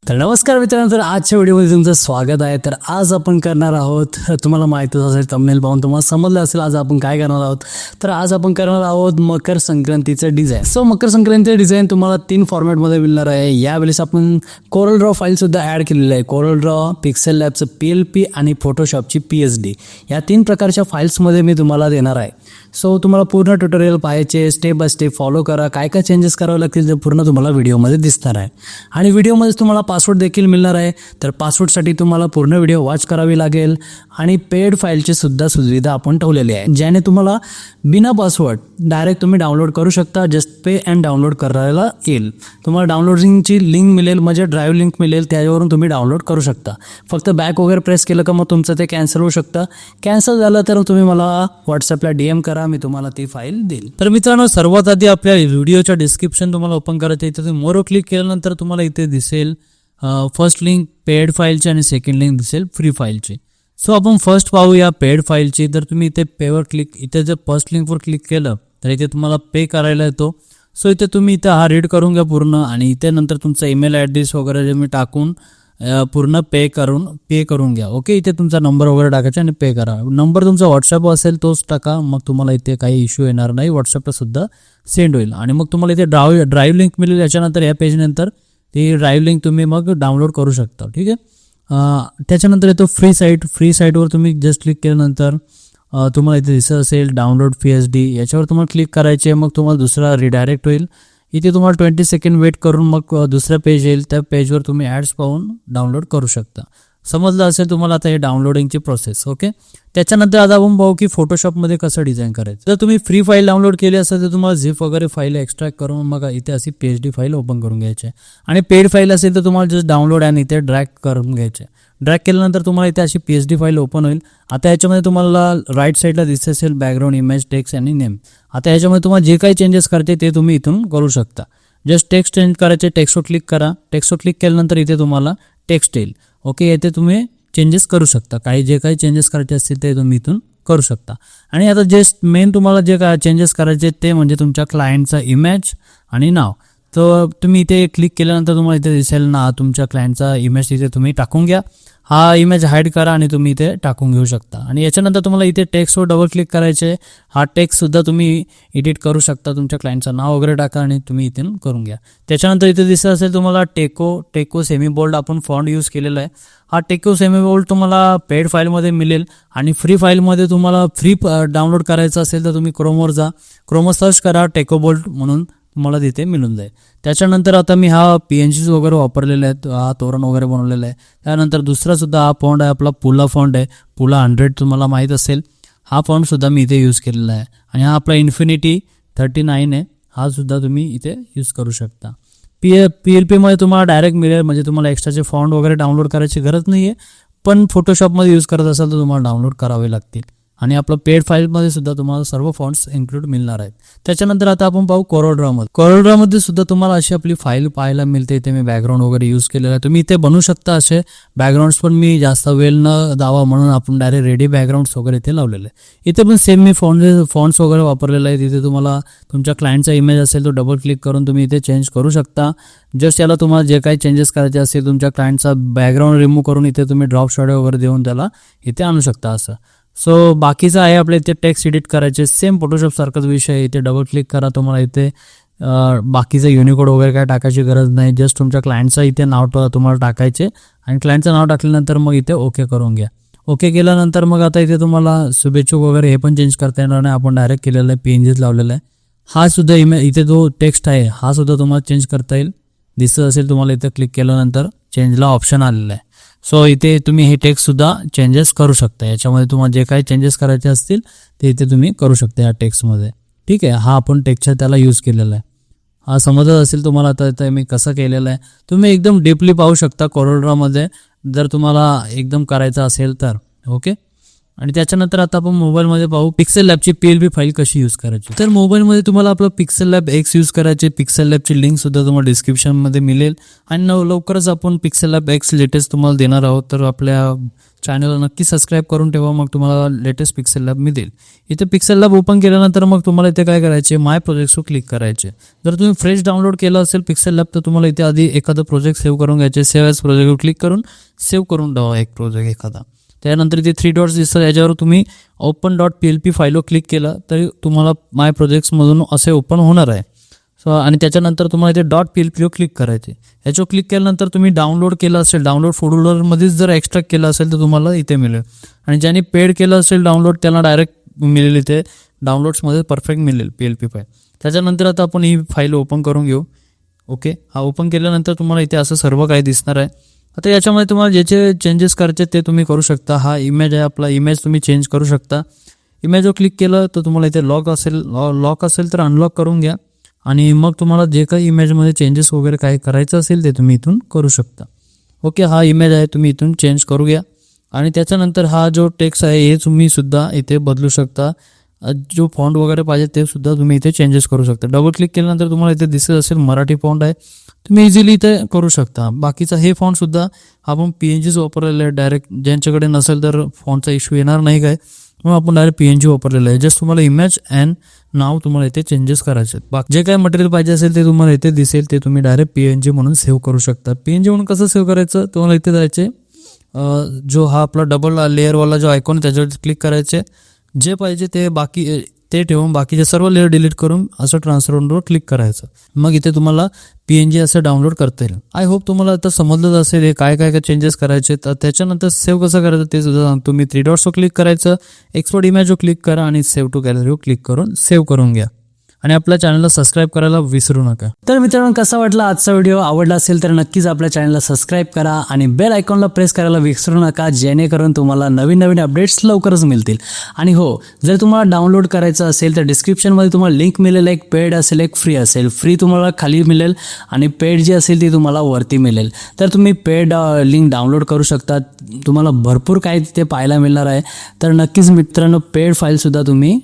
तर नमस्कार मित्रांनो, तर आजच्या व्हिडिओमध्ये तुमचं स्वागत आहे. तर आज आपण करणार आहोत, तुम्हाला माहीतच असेल, थंबनेल पाहून तुम्हाला समजलं असेल आज आपण काय करणार आहोत. तर आज आपण करणार आहोत मकर संक्रांतीचं डिझाईन. सो मकर संक्रांतीचं डिझाईन तुम्हाला 3 फॉर्मॅटमध्ये मिळणार आहे. यावेळेस आपण कोरल ड्रॉ फाईलसुद्धा ॲड केलेलं आहे. कोरल ड्रॉ, पिक्सेल लॅबचं PLP आणि फोटोशॉपची PSD या 3 प्रकारच्या फाईल्समध्ये मी तुम्हाला देणार आहे. सो तुम्हाला पूर्ण ट्युटोरियल पाहायचे, स्टेप बाय स्टेप फॉलो करा. काय काय चेंजेस करावे लागतील ते पूर्ण तुम्हाला व्हिडिओमध्ये दिसणार आहे. आणि व्हिडिओमध्ये तुम्हाला पासवर्ड देखील मिळणार आहे. तर पासवर्डसाठी तुम्हाला पूर्ण व्हिडिओ वॉच करावी लागेल. आणि पेड फाईलची सुद्धा सुविधा आपण ठेवलेली आहे, ज्याने तुम्हाला बिना पासवर्ड डायरेक्ट तुम्ही डाउनलोड करू शकता. जस्ट पे अँड डाउनलोड करायला येईल. तुम्हाला डाउनलोडिंगची लिंक मिळेल, म्हणजे ड्राईव्ह लिंक मिळेल, त्याच्यावरून तुम्ही डाउनलोड करू शकता. फक्त बॅक वगैरे प्रेस केलं का मग तुमचं ते कॅन्सल होऊ शकतं. कॅन्सल झालं तर तुम्ही मला व्हॉट्सअपला DM करा, मी तुम्हाला ती फाईल देईल. तर मित्रांनो, सर्वात आधी आपल्या व्हिडिओच्या डिस्क्रिप्शन तुम्हाला ओपन करायचं आहे. इथे तुम्ही मोर क्लिक केल्यानंतर तुम्हाला इथे दिसेल फर्स्ट लिंक पेड फाईलची आणि सेकंड लिंक दिसेल फ्री फाईलची. सो आपण फर्स्ट पाहूया पेड फाईलची. तर तुम्ही इथे पेवर इथे जर फर्स्ट लिंकवर क्लिक केलं तर इथे तुम्हाला पे करायला येतो. सो इथे तुम्ही इथे हा रीड करून घ्या पूर्ण, आणि इथे नंतर तुमचा ईमेल ॲड्रेस वगैरे जे मी टाकून पूर्ण पे करून घ्या. ओके, इथे तुमचा नंबर वगैरे टाकायचा आणि पे करा. नंबर तुमचा व्हॉट्सअप असेल तोच टाका, मग तुम्हाला इथे काही इश्यू येणार नाही. व्हॉट्सअपला सुद्धा सेंड होईल. आणि मग तुम्हाला इथे ड्राईव्ह लिंक मिळेल. याच्यानंतर या पेजनंतर ती ड्राईव्ह लिंक तुम्ही मग डाउनलोड करू शकता. ठीक आहे. त्याच्यानंतर येतो फ्री साईटवर तुम्ही जस्ट क्लिक केल्यानंतर तुम्हाला इथे दिसत असेल डाउनलोड PSD. याच्यावर तुम्हाला क्लिक करायचे, मग तुम्हाला दुसरा रिडायरेक्ट होईल. इथे तुम्हाला 20 सेकंड वेट करून मग दुसरा पेज येईल. त्या पेजवर तुम्ही ॲड्स पाहून डाउनलोड करू शकता. समजलं असेल तुम्हाला आता हे डाउनलोडिंगची प्रोसेस. ओके, त्याच्यानंतर आता आपण पाहू की फोटोशॉपमध्ये कसं डिझाईन करायचं. जर तुम्ही फ्री फाईल डाउनलोड केली असेल तर तुम्हाला झिप वगैरे फाईल एक्स्ट्रॅक्ट करून मग इथे अशी PSD फाईल ओपन करून घ्यायची. आणि पेड फाईल असेल तर तुम्हाला जस्ट डाउनलोड आणि इथे ड्रॅग करून घ्यायचे. ड्रॅग केल्यानंतर तुम्हाला इथे अशी PSD फाईल ओपन होईल. आता याच्यामध्ये तुम्हाला राईट साईडला दिसत असेल बॅकग्राऊंड, इमेज, टेक्स्ट आणि नेम. आता याच्यामध्ये तुम्हाला जे काही चेंजेस करायचे ते तुम्ही इथून करू शकता. जस्ट टेक्स्ट चेंज करायचे, टेक्स्टवर क्लिक करा. टेक्स्टवर क्लिक केल्यानंतर इथे तुम्हाला टेक्स्ट येईल. ओके, येथे तुम्ही चेंजेस करू शकता. जे काही चेंजेस करायचे असतील ते तुम्ही इथून करू शकता. आणि आता जे मेन तुम्हाला जे काय चेंजेस करायचे ते म्हणजे तुमच्या क्लायंटचा इमेज आणि नाव. तर तुम्ही इथे क्लिक केल्यानंतर तुम्हाला इथे दिसेल ना तुमच्या क्लायंटचा इमेज इथे तुम्ही टाकून घ्या. हा इमेज हाईड करा आणि तुम्ही इथे टाकून घेऊ शकता. आणि याच्यानंतर तुम्हाला इथे टेक्स्टवर डबल क्लिक करायचे. हा टेक्स्टसुद्धा तुम्ही एडिट करू शकता. तुमच्या क्लायंटचं नाव वगैरे टाका आणि तुम्ही इथून करून घ्या. त्याच्यानंतर इथे दिसत असेल तुम्हाला टेको सेमी बोल्ड आपण फॉन्ट यूज केलेला आहे. हा टेको सेमी बोल्ड तुम्हाला पेड फाईलमध्ये मिळेल. आणि फ्री फाईलमध्ये तुम्हाला फ्री डाउनलोड करायचं असेल तर तुम्ही क्रोमवर जा, क्रोमवर सर्च करा टेको बोल्ड म्हणून, तुम्हाला तिथे मिळून जाईल. त्याच्यानंतर आता मी हा PNGs वगैरे वापरलेले आहेत, हा तोरण वगैरे बनवलेला आहे. त्यानंतर दुसरासुद्धा हा फॉन्ट आहे आपला पुला फॉन्ट आहे. पुला 100 तुम्हाला माहीत असेल. हा फॉन्टसुद्धा मी इथे यूज केलेला आहे. आणि हा आपला इन्फिनिटी 39 आहे. हा सुद्धा तुम्ही इथे यूज करू शकता. PLPमध्ये तुम्हाला डायरेक्ट मिळेल, म्हणजे तुम्हाला एक्स्ट्राचे फॉन्ट वगैरे डाउनलोड करायची गरज नाही आहे. पण फोटोशॉपमध्ये यूज करत असाल तर तुम्हाला डाउनलोड करावे लागतील. आणि आपलं पेड फाईलमध्ये सुद्धा तुम्हाला सर्व फॉन्ट्स इन्क्लूड मिळणार आहेत. त्याच्यानंतर आता आपण पाहू कोरल ड्रॉमध्ये सुद्धा तुम्हाला अशी आपली फाईल पाहायला मिळते. इथे मी बॅकग्राऊंड वगैरे यूज केलेलं आहे. तुम्ही इथे बनवू शकता असे बॅकग्राऊंड्स, पण मी जास्त वेळ न जावा म्हणून आपण डायरेक्ट रेडी बॅकग्राऊंड्स वगैरे इथे लावलेले आहे. इथे पण सेम मी फॉन्ट्स वगैरे वापरलेले आहेत. इथे तुम्हाला तुमच्या क्लायंटचा इमेज असेल तो डबल क्लिक करून तुम्ही इथे चेंज करू शकता. जस्ट याला तुम्हाला जे काही चेंजेस करायचे असेल, तुमच्या क्लायंटचा बॅकग्राऊंड रिमूव्ह करून इथे तुम्ही ड्रॉप शॅडो वगैरे देऊन त्याला इथे आणू शकता असं. सो बाकीचं आहे आपल्या इथे टेक्स्ट एडिट करायचे, सेम फोटोशॉप सारखाच विषय. इथे डबल क्लिक करा. तुम्हाला इथे बाकीचं युनिकोड वगैरे काय टाकायची गरज नाही. जस्ट तुमच्या क्लायंटचं इथे नाव तुम्हाला टाकायचे आणि क्लायंटचं नाव टाकल्यानंतर मग इथे ओके करून घ्या. ओके केल्यानंतर मग आता इथे तुम्हाला शुभेच्छुक वगैरे हे पण चेंज करता येणार नाही. आपण डायरेक्ट केलेलं आहे, PNGs लावलेलं आहे. हा सुद्धा इथे जो टेक्स्ट आहे हा सुद्धा तुम्हाला चेंज करता येईल. दिसत असेल तुम्हाला इथे क्लिक केल्यानंतर चेंजला ऑप्शन आलेलं आहे. सो इथे तुम्ही हे टेक्स्टसुद्धा चेंजेस करू शकता. याच्यामध्ये तुम्हाला जे काही चेंजेस करायचे असतील ते इथे तुम्ही करू शकता या टेक्स्टमध्ये. ठीक आहे, हा आपण टेक्स्टच्या त्याला यूज केलेला आहे. हा समजत असेल तुम्हाला आता इथे मी कसं केलेलं आहे. तुम्ही एकदम डीपली पाहू शकता कोरल ड्रॉमध्ये जर तुम्हाला एकदम करायचं असेल तर. ओके, आणि त्याच्यानंतर आता आपण मोबाईलमध्ये पाहू पिक्सेल लॅबची PLP फाईल कशी यूज करायची. तर मोबाईलमध्ये तुम्हाला आपलं पिक्सेल लॅब X यूज करायचे. पिक्सेल लॅबची लिंक सुद्धा तुम्हाला डिस्क्रिप्शनमध्ये मिळेल आणि लवकरच आपण पिक्सेल लॅब X लेटेस्ट तुम्हाला देणार आहोत. तर आपल्या चॅनलला नक्की सबस्क्राईब करून ठेवा, मग तुम्हाला लेटेस्ट पिक्सेल लॅब मिळेल. इथे पिक्सेल लॅब ओपन केल्यानंतर मग तुम्हाला इथे काय करायचे, माय प्रोजेक्ट्सवर क्लिक करायचे. जर तुम्ही फ्रेश डाउनलोड केलं असेल पिक्सेल लॅब तर तुम्हाला इथे आधी एखादा प्रोजेक्ट सेव्ह करून घ्यायचे. सेव्ह ॲज प्रोजेक्टवर क्लिक करून सेव्ह करून ठेवा एक प्रोजेक्ट एखादा. त्यानंतर इथे 3 डॉट्स दिसतात, याच्यावर तुम्ही open.plp फाईलवर क्लिक केलं तरी तुम्हाला माय प्रोजेक्ट्समधून असे ओपन होणार आहे. आणि त्याच्यानंतर तुम्हाला इथे .plpवर क्लिक करायचे. याच्यावर क्लिक केल्यानंतर तुम्ही डाउनलोड केलं असेल, डाउनलोड फोल्डरमध्येच जर एक्स्ट्रॅक्ट केलं असेल तर तुम्हाला इथे मिळेल. आणि ज्यांनी पेड केलं असेल डाउनलोड त्याला डायरेक्ट मिळेल, इथे डाउनलोड्समध्ये परफेक्ट मिळेल PLP फाईल. त्याच्यानंतर आता आपण ही फाईल ओपन करून घेऊ. ओके, हा ओपन केल्यानंतर तुम्हाला इथे असं सर्व काही दिसणार आहे. आता याच्यामध्ये तुम्हाला ज्याचे चेंजेस करायचे ते तुम्ही करू शकता. हा इमेज आहे आपला, इमेज तुम्ही चेंज करू शकता. इमेजवर क्लिक केलं तर तुम्हाला इथे लॉक असेल तर अनलॉक करून घ्या आणि मग तुम्हाला जे काही इमेजमध्ये चेंजेस वगैरे काही करायचं असेल ते तुम्ही इथून करू शकता. ओके, हा इमेज आहे तुम्ही इथून चेंज करू घ्या. आणि त्याच्यानंतर हा जो टेक्स्ट आहे हे तुम्ही सुद्धा इथे बदलू शकता. जो फॉन्ट वगैरे पाहिजे ते सुद्धा तुम्ही इथे चेंजेस करू शकता. डबल क्लिक केल्यानंतर तुम्हाला इथे दिसत असेल मराठी फॉन्ट आहे, तुम्ही इझिली इथे करू शकता. बाकीचा हे फॉन्ट सुद्धा आपण PNGच वापरलेलं आहे. डायरेक्ट ज्यांच्याकडे नसेल तर फॉन्टचा इश्यू येणार नाही काय, मग आपण डायरेक्ट PNG वापरलेलं आहे. जस्ट तुम्हाला इमेज अँड नाव तुम्हाला इथे चेंजेस करायचे आहेत. बाकी जे काही मटेरियल पाहिजे असेल ते तुम्हाला इथे दिसेल, ते तुम्ही डायरेक्ट PNG म्हणून सेव्ह करू शकता. PNG म्हणून कसं सेव्ह करायचं, तुम्हाला इथे जायचे, जो हा आपला डबल लेअरवाला जो आयकॉन त्याच्यावर क्लिक करायचे. जे पाहिजे ते बाकी ते ठेवून बाकीचे सर्व लेअर डिलीट करून असं ट्रान्सफरवर क्लिक करायचं. मग इथे तुम्हाला PNG असं डाउनलोड करता येईल. आय होप तुम्हाला आता समजलंच असेल हे काय चेंजेस करायचे. तर त्याच्यानंतर सेव्ह कसं करायचं ते सुद्धा सांगतो. तुम्ही 3 डॉट्सवर क्लिक करायचं, एक्सपोर्ट इमेजवर क्लिक करा आणि सेव्ह टू गॅलरीवर क्लिक करून सेव्ह करून घ्या. आणि आपल्या चॅनलला सबस्क्राईब करायला विसरू नका. तर मित्रांनो, कसा वाटला आजचा व्हिडिओ? आवडला असेल तर नक्कीच आपल्या चॅनलला सबस्क्राईब करा आणि बेल आयकॉनला प्रेस करायला विसरू नका, जेणेकरून तुम्हाला नवीन अपडेट्स लवकरच मिळतील. आणि हो, जर तुम्हाला डाउनलोड करायचं असेल तर डिस्क्रिप्शनमध्ये तुम्हाला लिंक मिळेल. एक पेड असेल, एक फ्री असेल. फ्री तुम्हाला खाली मिळेल आणि पेड जी असेल ती तुम्हाला वरती मिळेल. तर तुम्ही पेड लिंक डाउनलोड करू शकता. तुम्हाला भरपूर काही तिथे पाहायला मिळणार आहे. तर नक्कीच मित्रांनो, पेड फाईलसुद्धा तुम्ही